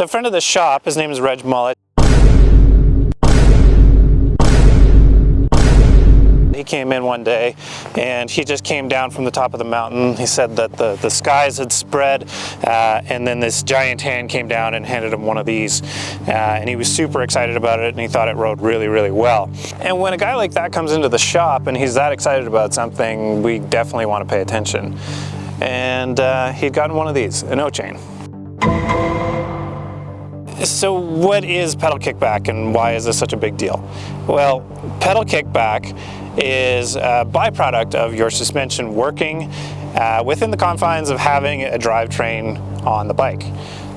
So a friend of the shop, his name is Reg Mullet. He came in one day and he just came down from the top of the mountain. He said that the skies had spread and then this giant hand came down and handed him one of these, and he was super excited about it and he thought it rode really, really well. And when a guy like that comes into the shop and he's that excited about something, we definitely want to pay attention. And he'd gotten one of these, an Ochain. So what is pedal kickback and why is this such a big deal? Well, pedal kickback is a byproduct of your suspension working within the confines of having a drivetrain on the bike.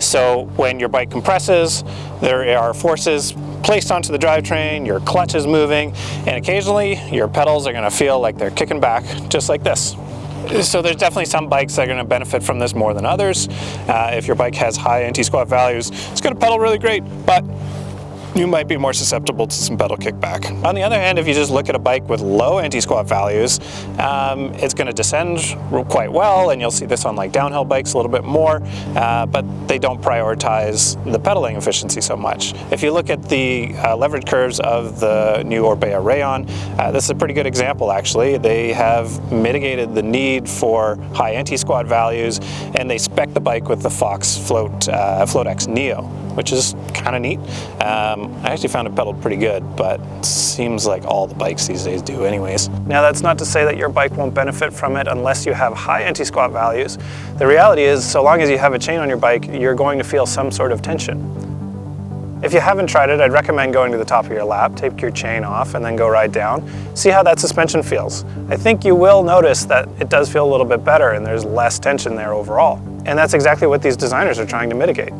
So when your bike compresses, there are forces placed onto the drivetrain, your clutch is moving, and occasionally your pedals are going to feel like they're kicking back just like this. So there's definitely some bikes that are going to benefit from this more than others. If your bike has high anti-squat values, it's going to pedal really great, but you might be more susceptible to some pedal kickback. On the other hand, if you just look at a bike with low anti-squat values, it's going to descend quite well, and you'll see this on like downhill bikes a little bit more, but they don't prioritize the pedaling efficiency so much. If you look at the leverage curves of the new Orbea Rayon, this is a pretty good example actually. They have mitigated the need for high anti-squat values, and they spec the bike with the Fox FloatX Neo, which is kind of neat. I actually found it pedaled pretty good, but it seems like all the bikes these days do anyways. Now that's not to say that your bike won't benefit from it unless you have high anti-squat values. The reality is, so long as you have a chain on your bike, you're going to feel some sort of tension. If you haven't tried it, I'd recommend going to the top of your lap, take your chain off, and then go ride down. See how that suspension feels. I think you will notice that it does feel a little bit better and there's less tension there overall. And that's exactly what these designers are trying to mitigate.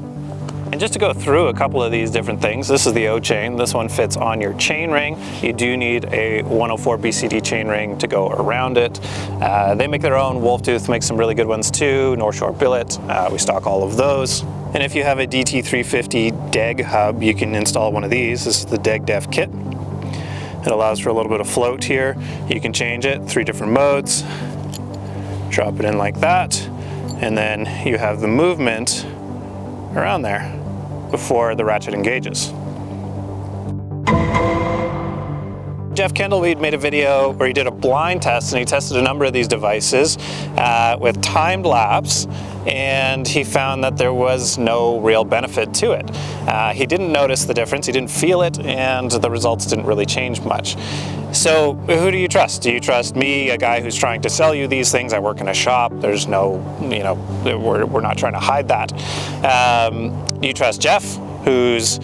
And just to go through a couple of these different things, this is the Ochain. This one fits on your chain ring. You do need a 104 BCD chain ring to go around it. They make their own. Wolftooth makes some really good ones too. North Shore Billet, we stock all of those. And if you have a DT350 Deg hub, you can install one of these. This is the Deg DF kit. It allows for a little bit of float here. You can change it, 3 different modes. Drop it in like that. And then you have the movement around there before the ratchet engages. Jeff Kendallweed made a video where he did a blind test and he tested a number of these devices with timed laps, and he found that there was no real benefit to it. He didn't notice the difference, he didn't feel it, and the results didn't really change much. So who do you trust? Do you trust me, a guy who's trying to sell you these things? I work in a shop, there's no, we're not trying to hide that. Do you trust Jeff, who's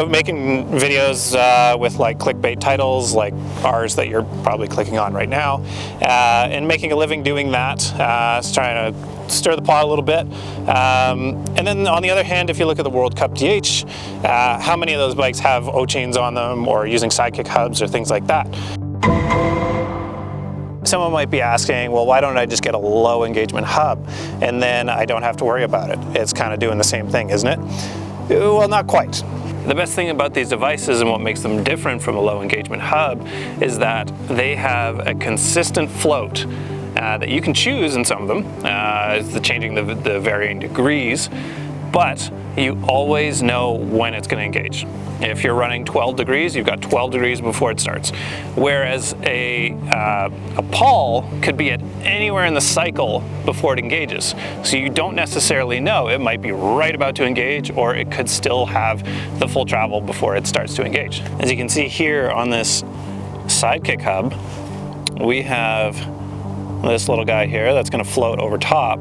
making videos with like clickbait titles like ours that you're probably clicking on right now, and making a living doing that, trying to stir the pot a little bit. And then on the other hand, if you look at the World Cup DH, how many of those bikes have Ochains on them or using Sidekick hubs or things like that? Someone might be asking, well, why don't I just get a low engagement hub and then I don't have to worry about it? It's kind of doing the same thing, isn't it? Well, not quite. The best thing about these devices and what makes them different from a low engagement hub is that they have a consistent float that you can choose in some of them, changing the varying degrees, but you always know when it's going to engage. If you're running 12 degrees, you've got 12 degrees before it starts. Whereas a pawl could be at anywhere in the cycle before it engages. So you don't necessarily know. It might be right about to engage, or it could still have the full travel before it starts to engage. As you can see here on this Sidekick hub, we have this little guy here that's going to float over top,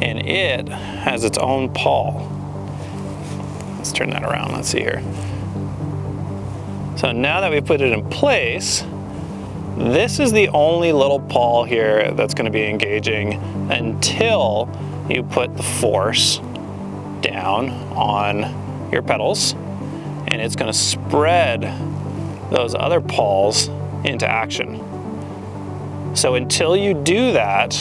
and it has its own pawl. Let's turn that around. Let's see here. So now that we've put it in place, this is the only little pawl here that's going to be engaging until you put the force down on your pedals, and it's going to spread those other pawls into action. So until you do that,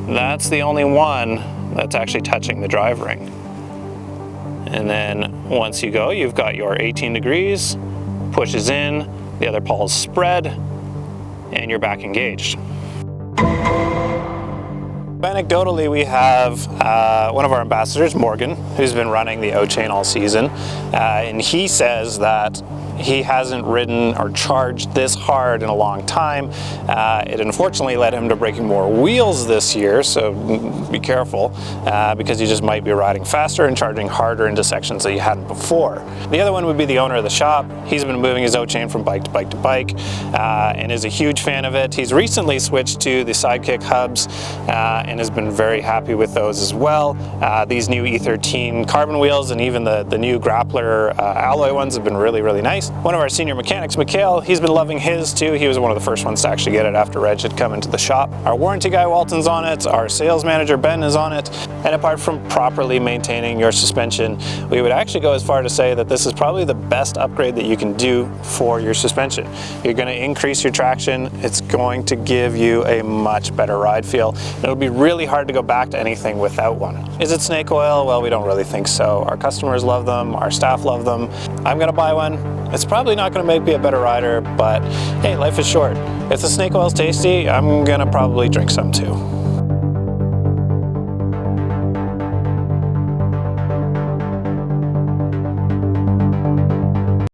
that's the only one that's actually touching the drive ring. And then once you go, you've got your 18 degrees, pushes in, the other pawls spread, and you're back engaged. Anecdotally, we have one of our ambassadors, Morgan, who's been running the Ochain all season, and he says that he hasn't ridden or charged this hard in a long time. It unfortunately led him to breaking more wheels this year, so be careful, because you just might be riding faster and charging harder into sections that you hadn't before. The other one would be the owner of the shop. He's been moving his Ochain from bike to bike to bike, and is a huge fan of it. He's recently switched to the Sidekick hubs, and has been very happy with those as well. These new E13 carbon wheels and even the new grappler alloy ones have been really, really nice. One of our senior mechanics, Mikhail, he's been loving his too. He was one of the first ones to actually get it after Reg had come into the shop. Our warranty guy, Walton's on it. Our sales manager, Ben, is on it. And apart from properly maintaining your suspension, we would actually go as far to say that this is probably the best upgrade that you can do for your suspension. You're going to increase your traction. It's going to give you a much better ride feel. It'll be really hard to go back to anything without one. Is it snake oil? Well, we don't really think so. Our customers love them. Our staff love them. I'm going to buy one. It's probably not going to make me a better rider, but hey, life is short. If the snake oil's tasty, I'm going to probably drink some too.